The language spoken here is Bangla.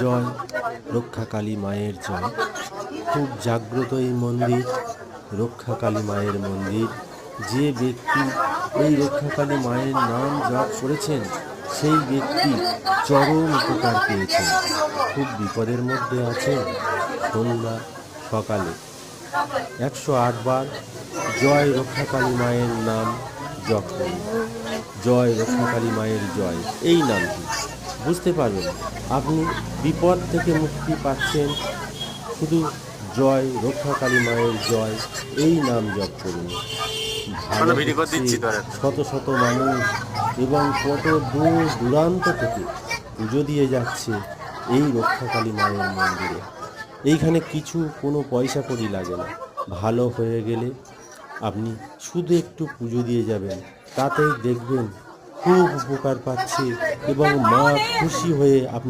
জয় রক্ষাকালী মায়ের জয়। খুব জাগ্রত এই মন্দির, রক্ষাকালী মায়ের মন্দির। যে ব্যক্তি এই রক্ষাকালী মায়ের নাম জপ করেছেন সেই ব্যক্তি চরম উপকার পেয়েছেন। খুব বিপদের মধ্যে আছেন, সন্ধ্যা সকালে 108 বার জয় রক্ষাকালী মায়ের নাম জপ করুন। জয় রক্ষাকালী মায়ের জয়, এই নামটি বুঝতে পারবেন আপনি বিপদ থেকে মুক্তি পাচ্ছেন। শুধু জয় রক্ষাকালী মায়ের জয় এই নাম জপ করুন। ভালো হচ্ছে শত শত মানুষ এবং কত দূর দূরান্ত থেকে পুজো দিয়ে যাচ্ছে এই রক্ষাকালী মায়ের মন্দিরে। এইখানে কোনো পয়সা কড়ি লাগে না। ভালো হয়ে গেলে আপনি শুধু একটু পুজো দিয়ে যাবেন, তাতেই দেখবেন খুব উপকার পাচ্ছে এবং মা খুশি হয়ে আপনার